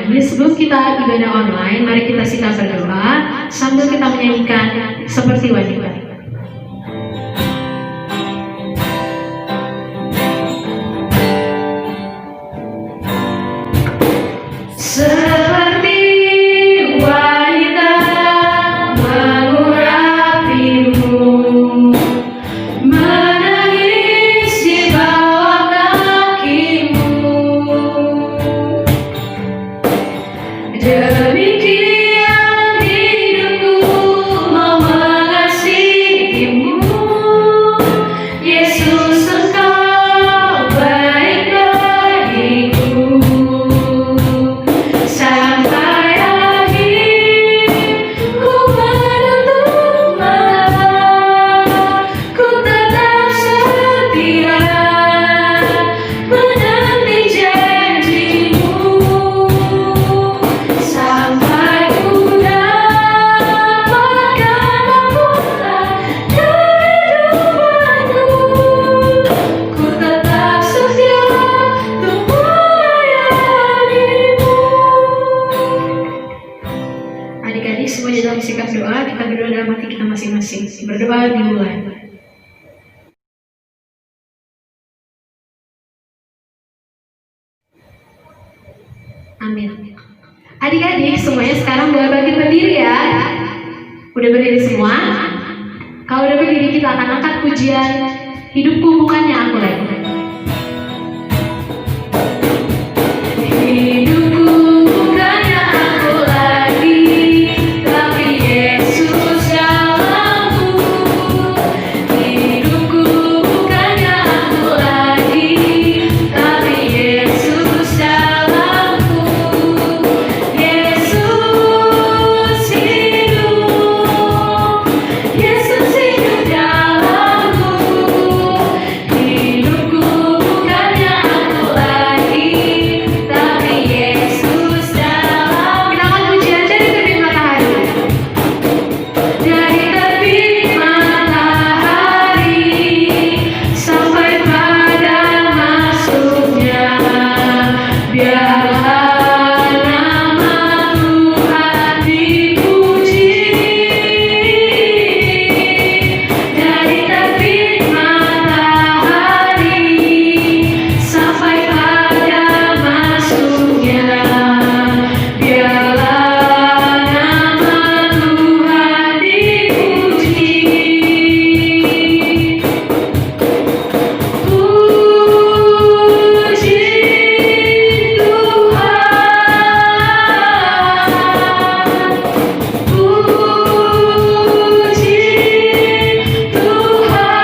Jadi sebelum kita ibadah online, mari kita sikat berdoa sambil kita menyanyikan seperti wanita. Seperti wanita mengurapimu, menangis di bawah kakimu. Demikian hidupku mau mengasihimu, Yesus Engkau baik bagiku. Sampai akhir ku menutup mata, ku tetap setia menanti janjimu. Sampai ku dapatkan mahkota kehidupanku, ku tetap setia untuk melayanimu. Adik-adik semuanya dalam sikap doa, kita berdoa dalam hati kita masing-masing. Berdoa dimulai. Amin. Adik-adik semuanya sekarang boleh bangkit berdiri ya. Udah berdiri semua? Kalau udah berdiri kita akan angkat pujian Hidupku Bukannya Aku Lagi. Hidupku bukannya aku lagi, tapi Yesus dalamku. Hidupku bukannya aku lagi, tapi Yesus dalamku. Yesus hidup dalamku. Hidupku bukannya aku lagi, tapi Yesus dalam. Kita akan pujian dari terbit matahari. Dari terbit matahari sampai pada masuknya, biarlah nama Tuhan dipuji. Dari terbit matahari sampai pada masuknya, biarlah nama Tuhan dipuji. Puji Tuhan, puji Tuhan.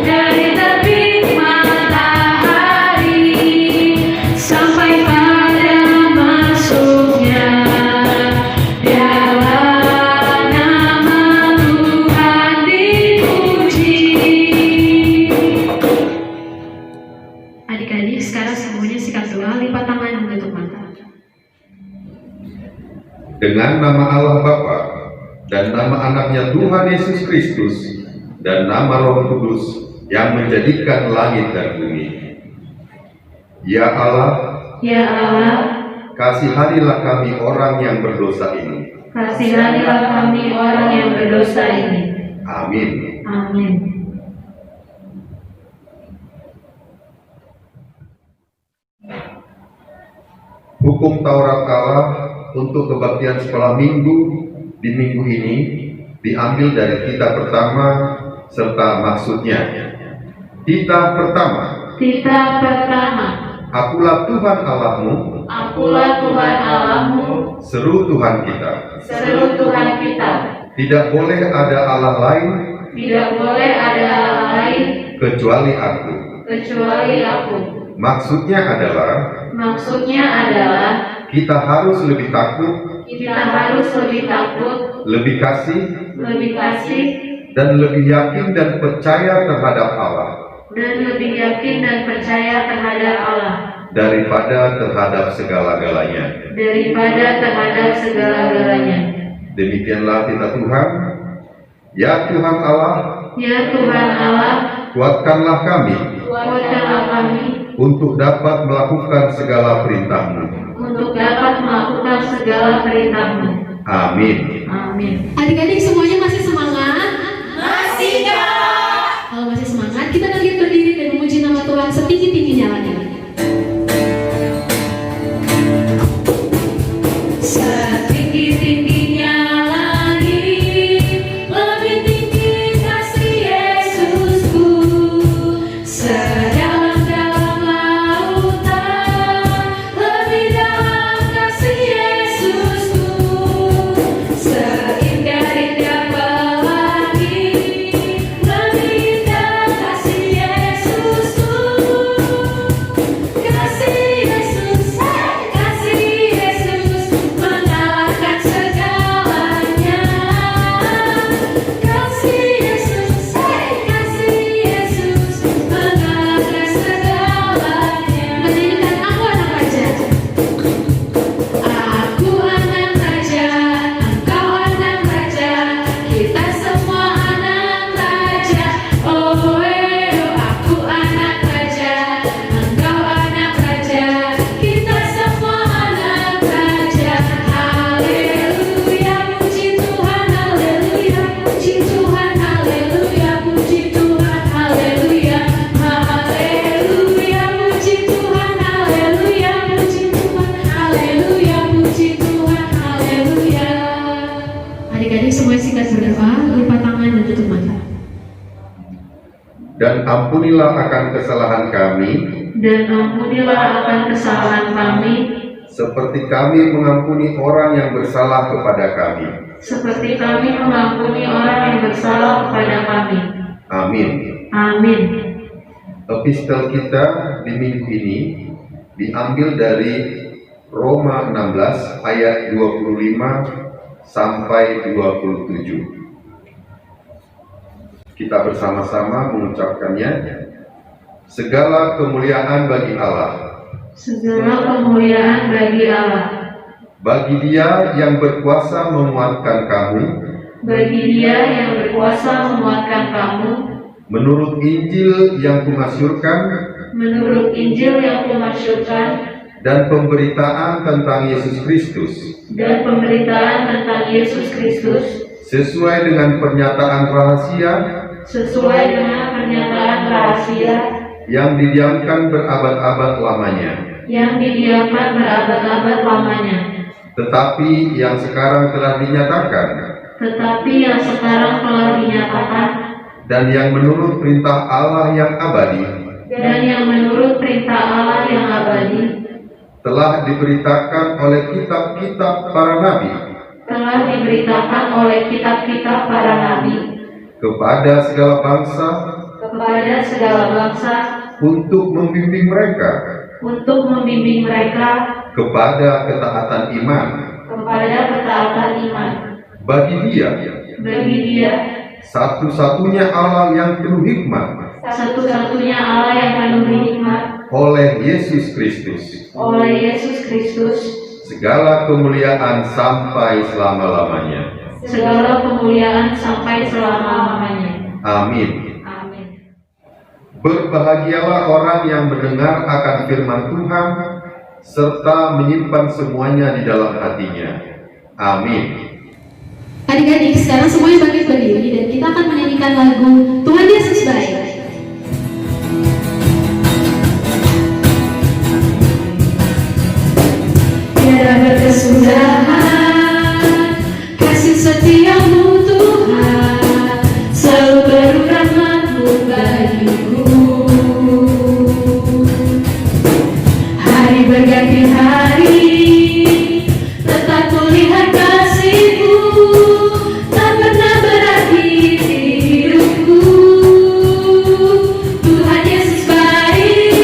Dari terbit matahari sampai pada masuknya, biarlah nama Tuhan dipuji. Adik-adik sekarang semuanya sikap doa, lipat tangan menutup mata. Dengan nama Allah Bapa dan nama anaknya Tuhan Yesus Kristus dan nama Roh Kudus yang menjadikan langit dan bumi. Ya Allah, Ya Allah, kasihanilah kami orang yang berdosa ini. kasihanilah kami orang yang berdosa ini. Amin. Amin. Hukum Taurat Allah untuk kebaktian sekolah minggu di minggu ini diambil dari kitab pertama serta maksudnya. Kitab pertama. Kitab pertama. Akulah Tuhan Allahmu, Akulah Tuhan Allahmu, seru Tuhan kita. seru Tuhan kita. Tidak boleh ada Allah lain Tidak boleh ada Allah lain kecuali aku. kecuali aku. Maksudnya adalah Maksudnya adalah kita harus lebih takut, kita harus lebih takut, lebih kasih, lebih kasih, dan lebih yakin dan percaya terhadap Allah dan lebih yakin dan percaya terhadap Allah daripada terhadap segala-galanya. Demikianlah kita Tuhan. Ya Tuhan Allah, Ya Tuhan Allah, kuatkanlah kami kuatkanlah kami untuk dapat melakukan segala perintah-Mu. untuk dapat melakukan segala perintah-Mu. Amin. Amin. Adik-adik semuanya masih semangat? Masih, Kak. Kalau masih semangat, kita bangkit berdiri dan memuji nama Tuhan setinggi-tingginya lagi. Setinggi-tingginya langit, lebih tinggi kasih Yesusku. Sedalam-dalam lautan, lebih dalam kasih Yesusku. Seindah-indah pelangi, lebih indah kasih Yesusku. Kasih Yesus, kasih Yesus mengalahkan segalanya. Kasih Yesus, kasih Yesus mengalahkan segalanya. Menyanyikan Aku Anak Raja. Aku anak raja, engkau anak raja, kita semua anak raja. Oh, aku anak raja, engkau anak raja, kita semua anak raja. Haleluya, puji Tuhan, haleluya, puji Tuhan, haleluya, puji Tuhan, haleluya, haleluya, puji Tuhan, haleluya, puji Tuhan, haleluya, puji Tuhan, haleluya. Adik-adik semuanya singkat berdoa, lupa tangan dan tutup mata. Dan ampunilah akan kesalahan kami, Dan ampunilah akan kesalahan kami, seperti kami mengampuni orang yang bersalah kepada kami. seperti kami mengampuni orang yang bersalah kepada kami. Amin. Amin. Epistel kita di minggu ini diambil dari Roma 16 ayat 25 sampai 27. Kita bersama-sama mengucapkannya. Segala kemuliaan bagi Allah, Segala kemuliaan bagi Allah, bagi Dia yang berkuasa menguatkan kamu bagi Dia yang berkuasa menguatkan kamu, menurut Injil yang kumasyurkan menurut Injil yang kumasyurkan dan pemberitaan tentang Yesus Kristus, dan pemberitaan tentang Yesus Kristus, sesuai dengan pernyataan rahasia sesuai dengan pernyataan rahasia yang didiamkan berabad-abad lamanya, yang didiamkan berabad-abad lamanya, tetapi yang sekarang telah dinyatakan tetapi yang sekarang telah dinyatakan dan yang menurut perintah Allah yang abadi dan yang menurut perintah Allah yang abadi telah diberitakan oleh kitab-kitab para nabi telah diberitakan oleh kitab-kitab para nabi kepada segala bangsa kepada segala bangsa untuk membimbing mereka kepada ketaatan iman kepada ketaatan iman. bagi Dia Bagi Dia satu-satunya Allah yang penuh hikmat satu-satunya Allah yang penuh hikmat oleh Yesus Kristus, oleh Yesus Kristus, segala kemuliaan sampai selama-lamanya. segala kemuliaan sampai selama-lamanya. Amin. Amin. Berbahagialah orang yang mendengar akan firman Tuhan serta menyimpan semuanya di dalam hatinya. Amin. Adik-adik, sekarang semuanya bangkit berdiri dan kita akan menyanyikan lagu Tuhan Yesus Baik. Tiada berkesudahan kasih setiamu Tuhan, selalu berrahmat-Mu bagiku. Hari berganti hari, tetap kulihat kasih-Mu, tak pernah berakhir di hidupku. Tuhan Yesus baik,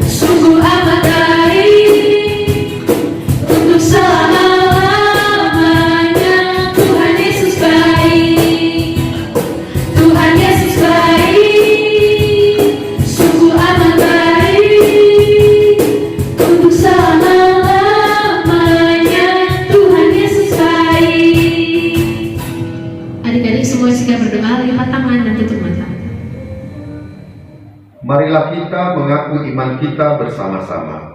sungguh amat baik, untuk selama-lamanya. Tuhan Yesus baik, Tuhan Yesus baik, sungguh amat baik, untuk selama-lamanya. Tuhan kita mengaku iman kita bersama-sama.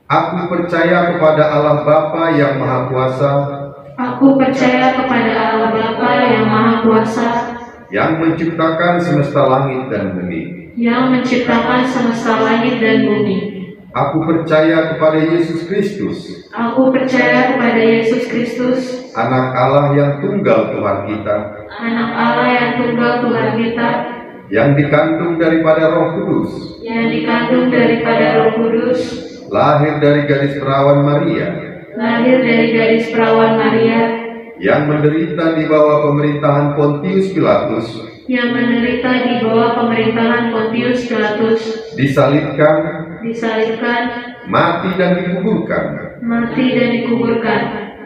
Aku percaya kepada Allah Bapa yang Maha Kuasa, Aku percaya kepada Allah Bapa yang Maha Kuasa, yang menciptakan semesta langit dan bumi. yang menciptakan semesta langit dan bumi. Aku percaya kepada Yesus Kristus, Aku percaya kepada Yesus Kristus, Anak Allah yang tunggal Tuhan kita, Anak Allah yang tunggal Tuhan kita, yang dikandung daripada Roh Kudus, yang dikandung daripada Roh Kudus, lahir dari gadis perawan Maria, lahir dari gadis perawan Maria, yang menderita di bawah pemerintahan Pontius Pilatus, yang menderita di bawah pemerintahan Pontius Pilatus, disalibkan, mati dan dikuburkan,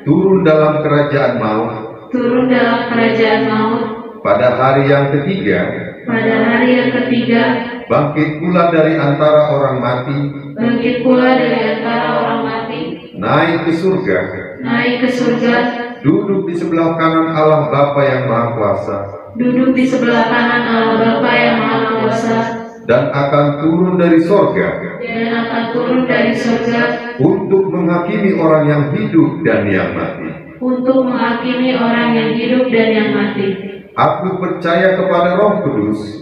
turun dalam kerajaan maut, pada hari yang ketiga, bangkit pula dari antara orang mati, naik ke surga, duduk di sebelah kanan Allah Bapa yang Maha Kuasa, dan akan turun dari sorga untuk menghakimi orang yang hidup dan yang mati. Aku percaya kepada Roh Kudus,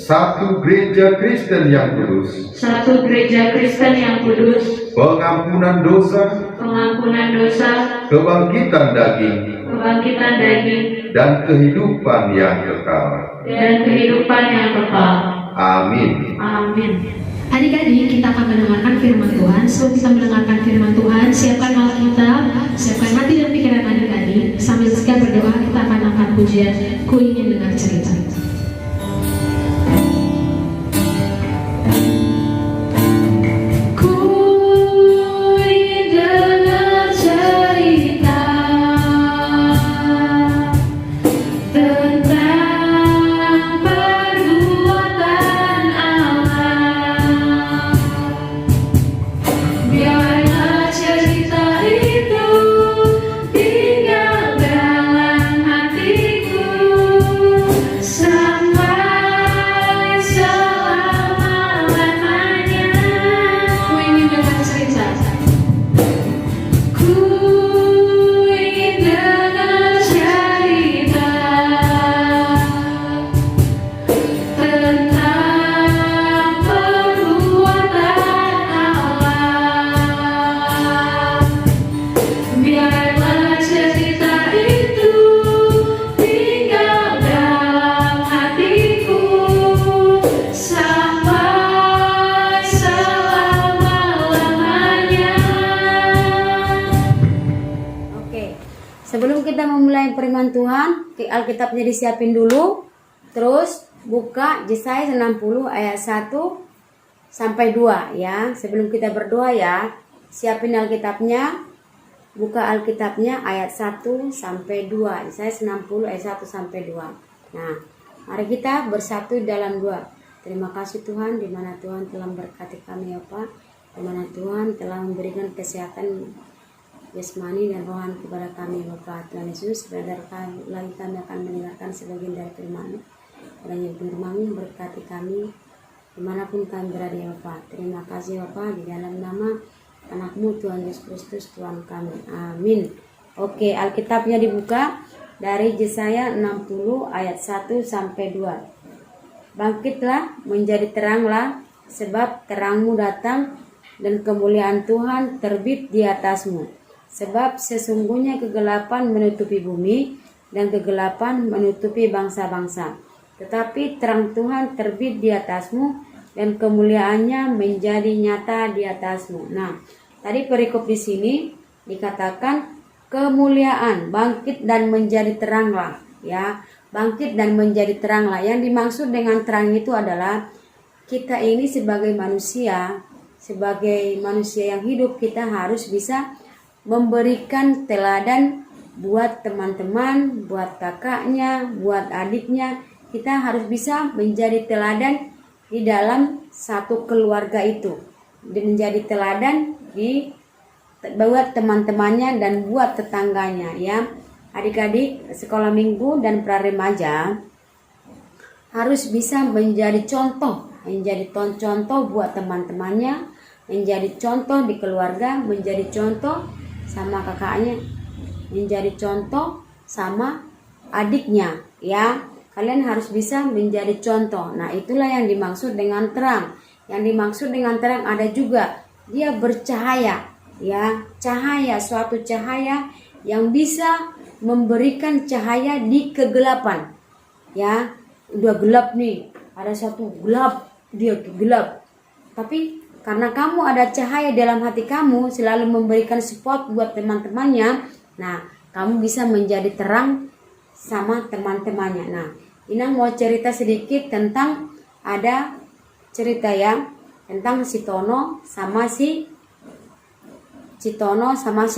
satu gereja Kristen yang kudus, pengampunan dosa, kebangkitan daging, dan kehidupan yang kekal. Amin. Amin. Adik-adik, kita akan mendengarkan firman Tuhan. Sebelum kita mendengarkan firman Tuhan, siapkan Alkitab, siapkan hati dan pikiran adik-adik. Sambil kita berdoa, kita akan angkat pujian Ku Ingin Dengar Cerita. Sebelum kita memulai firman Tuhan, Alkitabnya disiapin dulu. Terus buka Yesaya 60 ayat 1 sampai 2 ya. Sebelum kita berdoa ya, siapin Alkitabnya. Buka Alkitabnya ayat 1 sampai 2. Yesaya 60 ayat 1 sampai 2. Nah, mari kita bersatu dalam doa. Terima kasih Tuhan, di mana Tuhan telah memberkati kami ya Pak. Di mana Tuhan telah memberikan kesehatan jasmani dan rohani kepada kami Bapak Tuhan Yesus. Sebentar lagi kami akan mendengarkan sebagian dari firman-Mu. Kiranya firman-Mu berkati kami dimanapun kami berada ya Bapak. Terima kasih Bapak, di dalam nama anak-Mu Tuhan Yesus Kristus Tuhan kami. Amin. Oke, Alkitabnya dibuka dari Yesaya 60 ayat 1 sampai 2. Bangkitlah, menjadi teranglah, sebab terang-Mu datang dan kemuliaan Tuhan terbit di atas-Mu. Sebab sesungguhnya kegelapan menutupi bumi dan kegelapan menutupi bangsa-bangsa. Tetapi terang Tuhan terbit di atasmu dan kemuliaannya menjadi nyata di atasmu. Nah, tadi perikop di sini dikatakan kemuliaan, bangkit dan menjadi teranglah, ya. Bangkit dan menjadi teranglah. Yang dimaksud dengan terang itu adalah kita ini sebagai manusia yang hidup, kita harus bisa memberikan teladan buat teman-teman, buat kakaknya, buat adiknya. Kita harus bisa menjadi teladan di dalam satu keluarga itu, menjadi teladan buat teman-temannya dan buat tetangganya ya. Adik-adik sekolah minggu dan pra remaja, harus bisa menjadi contoh buat teman-temannya, menjadi contoh di keluarga, menjadi contoh sama kakaknya, menjadi contoh sama adiknya, ya. Kalian harus bisa menjadi contoh. Nah, itulah yang dimaksud dengan terang. Yang dimaksud dengan terang ada juga dia bercahaya, ya. Cahaya, suatu cahaya yang bisa memberikan cahaya di kegelapan. Ya, udah gelap nih. Ada satu gelap, dia gelap. Tapi karena kamu ada cahaya dalam hati kamu, selalu memberikan support buat teman-temannya. Nah, kamu bisa menjadi terang sama teman-temannya. Nah, Inang mau cerita sedikit tentang ada cerita ya tentang si Tono sama si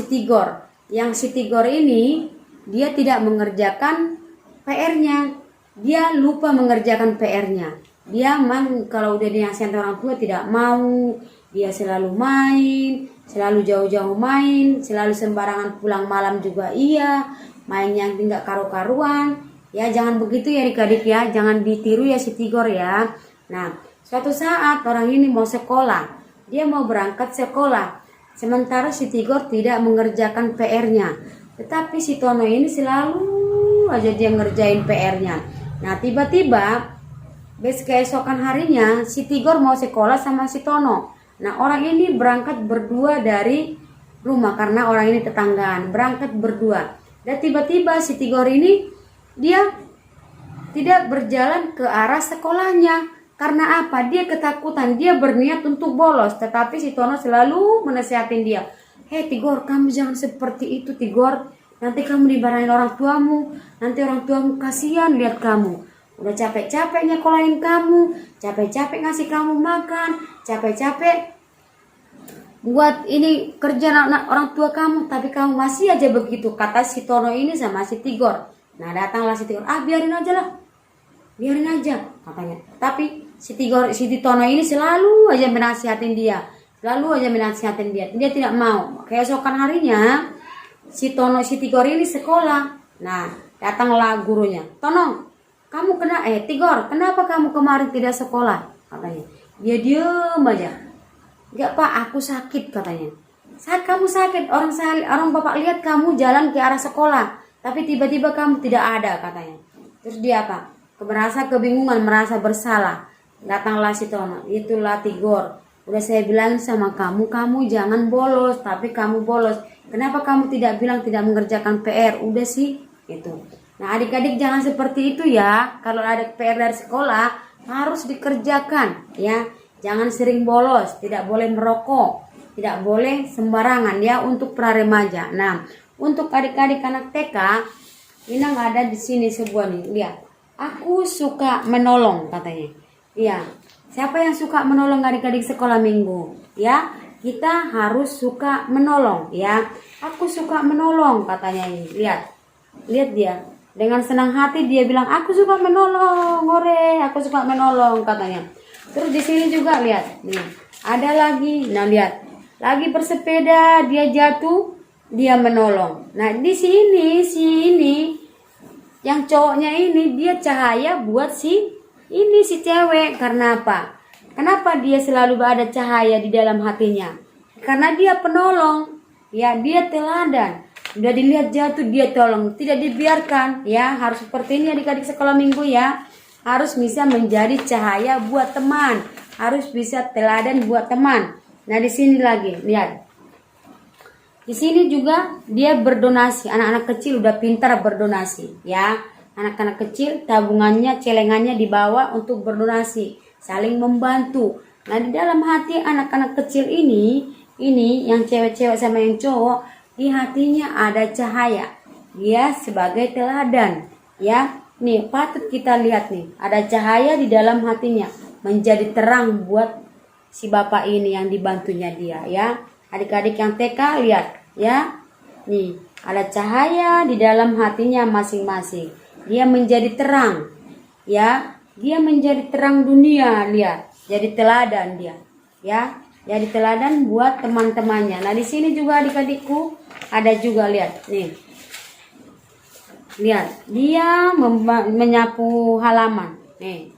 Tigor. Yang si Tigor ini dia tidak mengerjakan PR-nya. Dia lupa mengerjakan PR-nya. Dia memang kalau udah dinasihat orang tua tidak mau. Dia selalu main, selalu jauh-jauh main, selalu sembarangan pulang malam juga iya. Main yang tidak karu-karuan. Ya jangan begitu ya adik-adik ya, jangan ditiru ya si Tigor ya. Nah, suatu saat orang ini mau sekolah, dia mau berangkat sekolah. Sementara si Tigor tidak mengerjakan PR-nya. Tetapi si Tono ini selalu aja dia ngerjain PR-nya. Nah, tiba-tiba keesokan harinya si Tigor mau sekolah sama si Tono. Nah, orang ini berangkat berdua dari rumah karena orang ini tetanggaan, berangkat berdua. Dan tiba-tiba si Tigor ini dia tidak berjalan ke arah sekolahnya. Karena apa? Dia ketakutan, dia berniat untuk bolos. Tetapi si Tono selalu menasihatin dia. Hei Tigor, kamu jangan seperti itu Tigor. Nanti kamu dimarahin orang tuamu. Nanti orang tuamu kasihan lihat kamu. Udah capek-capek nyekolahin kamu. Capek-capek ngasih kamu makan. Capek-capek buat ini kerja orang tua kamu. Tapi kamu masih aja begitu. Kata si Tono ini sama si Tigor. Nah datanglah si Tigor, biarin aja lah, biarin aja katanya. Tapi si Tono ini selalu aja menasihatin dia, dia tidak mau. Keesokan harinya si Tigor ini sekolah. Nah datanglah gurunya, Tono, kamu Tigor, kenapa kamu kemarin tidak sekolah? Katanya. Dia diem aja. Enggak Pak, aku sakit katanya. Saat kamu sakit, orang bapak lihat kamu jalan ke arah sekolah. Tapi tiba-tiba kamu tidak ada katanya. Terus dia apa? Merasa kebingungan, merasa bersalah. Datanglah si Tono. Itulah Tigor. Udah saya bilang sama kamu jangan bolos. Tapi kamu bolos. Kenapa kamu tidak bilang tidak mengerjakan PR? Udah sih. Gitu. Nah adik-adik jangan seperti itu ya. Kalau ada PR dari sekolah harus dikerjakan ya. Jangan sering bolos. Tidak boleh merokok. Tidak boleh sembarangan ya untuk pra remaja. Nah untuk adik-adik anak TK, Inang ada di sini sebuah nih, lihat. Aku suka menolong katanya. Iya. Siapa yang suka menolong adik-adik sekolah minggu? Ya, kita harus suka menolong ya. Aku suka menolong katanya ini. Lihat. Lihat dia. Dengan senang hati dia bilang, "Aku suka menolong." Hore, aku suka menolong katanya. Terus di sini juga lihat. Nih, ada lagi. Nah, lihat. Lagi bersepeda, dia jatuh. Dia menolong. Nah di sini si ini yang cowoknya ini dia cahaya buat si cewek. Karena apa? Kenapa dia selalu ada cahaya di dalam hatinya? Karena dia penolong. Ya dia teladan. Udah dilihat jatuh dia tolong. Tidak dibiarkan. Ya harus seperti ini adik-adik sekolah minggu ya. Harus bisa menjadi cahaya buat teman. Harus bisa teladan buat teman. Nah di sini lagi lihat. Di sini juga dia berdonasi. Anak-anak kecil udah pintar berdonasi, ya. Anak-anak kecil tabungannya, celengannya dibawa untuk berdonasi, saling membantu. Nah, di dalam hati anak-anak kecil ini yang cewek-cewek sama yang cowok, di hatinya ada cahaya. Dia sebagai teladan, ya. Nih, patut kita lihat nih, ada cahaya di dalam hatinya, menjadi terang buat si bapak ini yang dibantunya dia, ya. Adik-adik yang TK lihat ya. Nih, ada cahaya di dalam hatinya masing-masing. Dia menjadi terang. Ya, dia menjadi terang dunia, lihat. Jadi teladan dia. Ya, jadi teladan buat teman-temannya. Nah, di sini juga adik-adikku ada juga lihat. Nih. Lihat, dia menyapu halaman. Nih,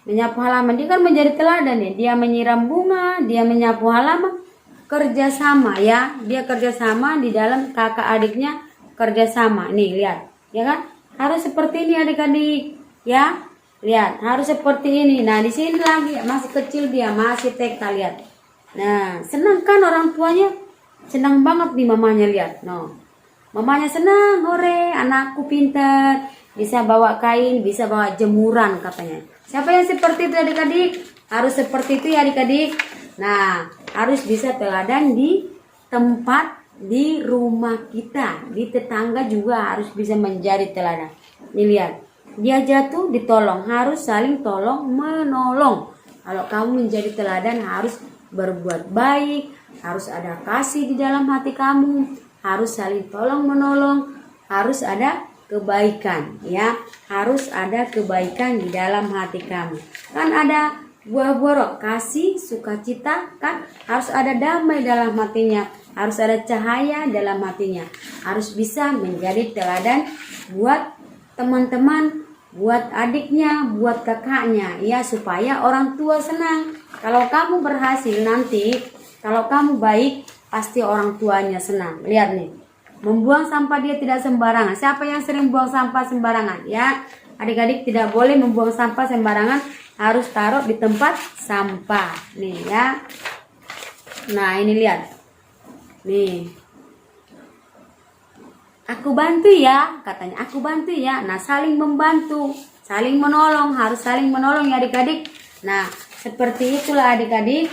menyapu halaman dia kan menjadi teladan ya. Dia menyiram bunga, dia menyapu halaman, kerjasama ya. Dia kerjasama di dalam kakak adiknya kerjasama. Nih lihat, ya kan? Harus seperti ini adik-adik, ya. Lihat, harus seperti ini. Nah di sini lagi masih kecil dia, masih TK lihat. Nah senang kan orang tuanya? Senang banget nih mamanya lihat. No, mamanya senang, hore, anakku pintar, bisa bawa kain, bisa bawa jemuran katanya. Siapa yang seperti itu adik-adik? Harus seperti itu ya adik-adik. Nah, harus bisa teladan di tempat, di rumah kita, di tetangga juga harus bisa menjadi teladan. Nih lihat, dia jatuh ditolong, harus saling tolong menolong. Kalau kamu menjadi teladan harus berbuat baik, harus ada kasih di dalam hati kamu, harus saling tolong menolong, harus ada kebaikan ya, harus ada kebaikan di dalam hati kamu. Kan ada buah borok, kasih, sukacita, kan harus ada damai dalam hatinya, harus ada cahaya dalam hatinya, harus bisa menjadi teladan buat teman-teman, buat adiknya, buat kakaknya ya, supaya orang tua senang. Kalau kamu berhasil nanti, kalau kamu baik, pasti orang tuanya senang. Lihat nih, membuang sampah dia tidak sembarangan. Siapa yang sering buang sampah sembarangan? Ya, adik-adik tidak boleh membuang sampah sembarangan, harus taruh di tempat sampah. Nih ya. Nah ini lihat. Nih. Aku bantu ya, katanya. Aku bantu ya. Nah saling membantu, saling menolong, harus saling menolong ya adik-adik. Nah seperti itulah adik-adik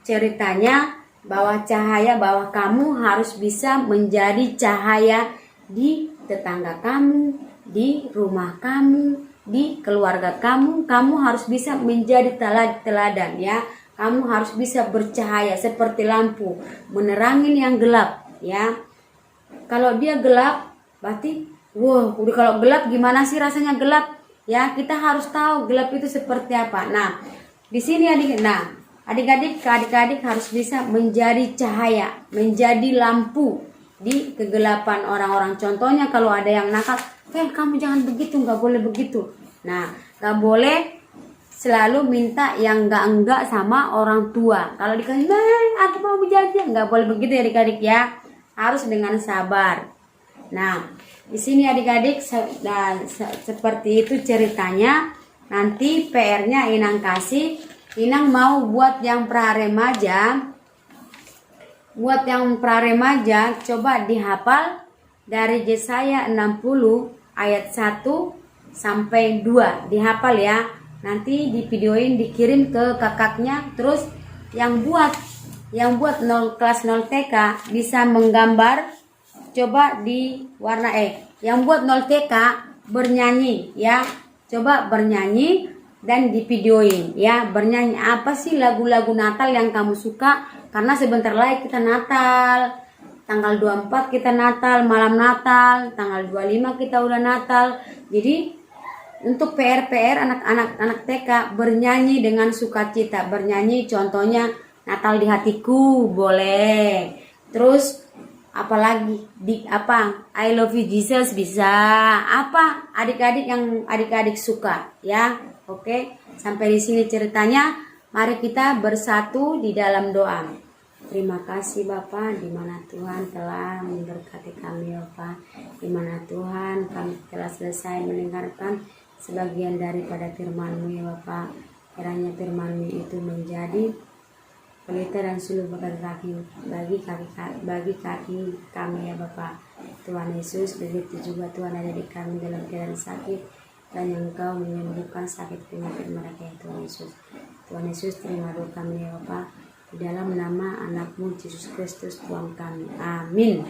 ceritanya. Bahwa cahaya, bahwa kamu harus bisa menjadi cahaya di tetangga kamu, di rumah kamu, di keluarga kamu. Kamu harus bisa menjadi teladan ya. Kamu harus bisa bercahaya seperti lampu, menerangin yang gelap ya. Kalau dia gelap, berarti wow, udah kalau gelap gimana sih rasanya gelap? Ya, kita harus tahu gelap itu seperti apa. Nah, di sini adik-adik harus bisa menjadi cahaya, menjadi lampu di kegelapan orang-orang. Contohnya kalau ada yang nakal, kamu jangan begitu, nggak boleh begitu. Nah, nggak boleh selalu minta yang enggak sama orang tua. Kalau dikasih, aku mau berjanji, nggak boleh begitu ya adik-adik ya. Harus dengan sabar. Nah, di sini adik-adik seperti itu ceritanya. Nanti PR-nya Inang kasih. Inang mau buat yang pra-remaja. Buat yang pra-remaja coba dihafal dari Yesaya 60 ayat 1 sampai 2. Dihafal ya. Nanti divideoin, dikirim ke kakaknya. Terus yang buat kelas 0 TK bisa menggambar, coba di warna yang buat 0 TK bernyanyi ya. Coba bernyanyi dan divideoin ya, bernyanyi apa sih lagu-lagu Natal yang kamu suka, karena sebentar lagi kita Natal, tanggal 24 kita Natal, malam Natal, tanggal 25 kita udah Natal. Jadi untuk PR anak TK bernyanyi dengan sukacita, bernyanyi contohnya Natal di hatiku boleh, terus apalagi I love you Jesus bisa, apa adik-adik yang adik-adik suka ya. Oke, sampai di sini ceritanya. Mari kita bersatu di dalam doa. Terima kasih Bapak, di mana Tuhan telah memberkati kami Bapak, di mana Tuhan kami telah selesai mendengarkan sebagian daripada firman-Mu ya Bapak. Kiranya firman-Mu itu menjadi pelita dan suluh bagi kaki kami ya Bapak. Tuhan Yesus, begitu juga Tuhan ada di kami dalam keadaan sakit, dan yang Engkau menyembuhkan sakit penyakit mereka ya Tuhan Yesus. Tuhan Yesus, terima doa kami ya Bapak, di dalam nama anak-Mu Yesus Kristus Tuhan kami. Amin.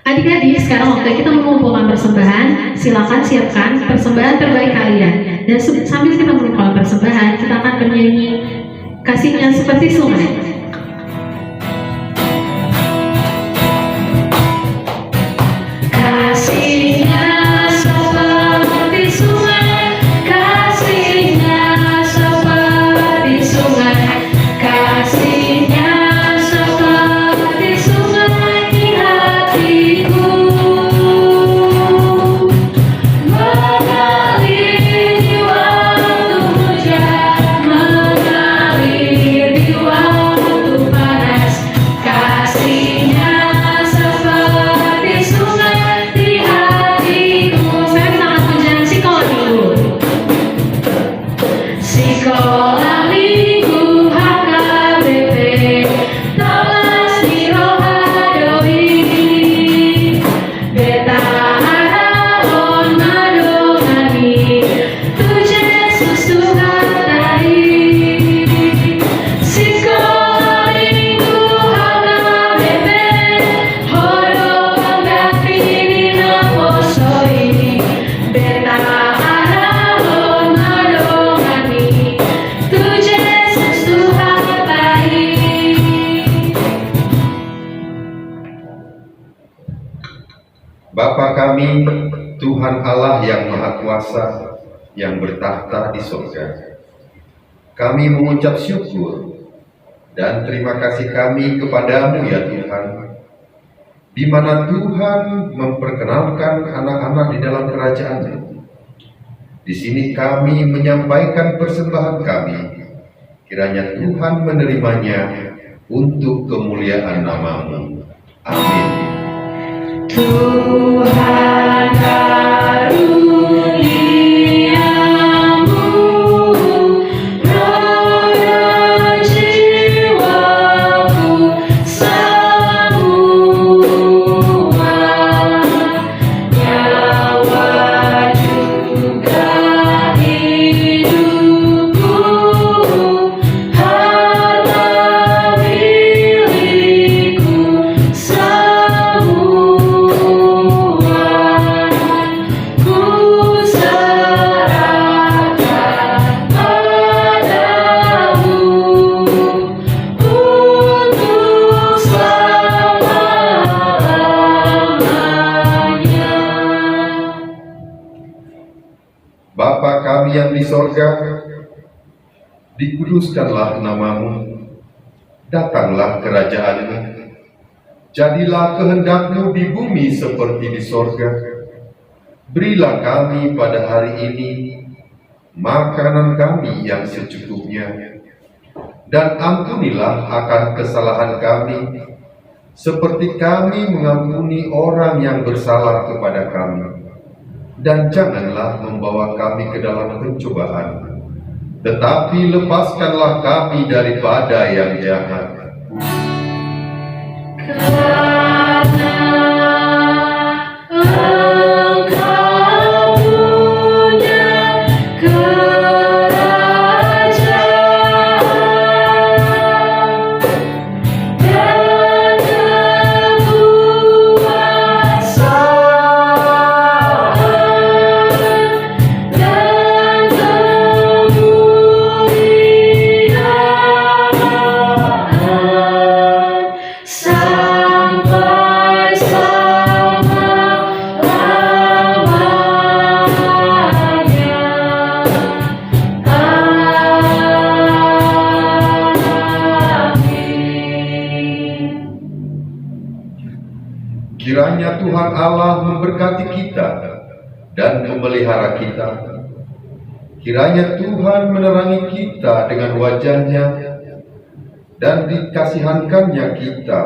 Adik-adik, sekarang waktu kita mengumpulkan persembahan. Silakan siapkan persembahan terbaik kalian. Dan sambil kita mengumpulkan persembahan, kita akan bernyanyi kasihnya seperti sungai. Kasihnya seperti sungai, kasihnya seperti sungai, kasihnya seperti sungai di hatiku, mengalir Minggu HKBP Tolas di rohadoi Beta haraon madongani Tu Yesus Tuhan tadi Sekolah Minggu HKBP Horo panggapi naposoi Beta haraon madongani Tu Yesus Tuhan tadi Bapa kami, Tuhan Allah yang Maha Kuasa, yang bertahta di surga. Kami mengucap syukur dan terima kasih kami kepadamu ya Tuhan, di mana Tuhan memperkenalkan anak-anak di dalam kerajaan-Mu. Di sini kami menyampaikan persembahan kami, kiranya Tuhan menerimanya untuk kemuliaan nama-Mu. Amin. Tuhan karuniamu roda jiwaku semua nyawa juga hidupku harta milikku semua ku serahkan padamu untuk selama-lamanya. Bapa kami yang di sorga, dikuduskanlah namamu, datanglah kerajaan-Mu, jadilah kehendak-Mu di bumi seperti di sorga. Berilah kami pada hari ini makanan kami yang secukupnya, dan ampunilah akan kesalahan kami, seperti kami mengampuni orang yang bersalah kepada kami. Dan janganlah membawa kami ke dalam pencobaan, tetapi lepaskanlah kami daripada yang jahat. Karena Engkau punya kerajaan dan kekuasaan dan kemuliaan sampai selama-lamanya. Amin. Kiranya Tuhan Allah memberkati kita dan memelihara kita. Kiranya Tuhan menerangi kita dengan wajah-Nya dan dikasihankannya kita.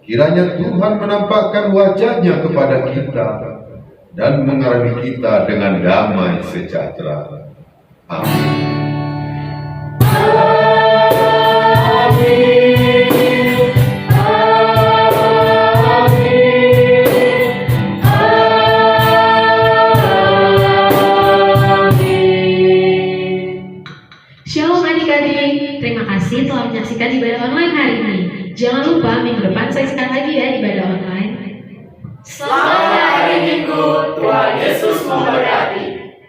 Kiranya Tuhan menampakkan wajah-Nya kepada kita dan mengarungi kita dengan damai sejahtera. Amin. Shalom adik-adik, terima kasih telah menyaksikan ibadah online hari ini. Jangan lupa minggu depan saksikan lagi ya ibadah online. Selamat hari Minggu, Tuhan Yesus memberkati.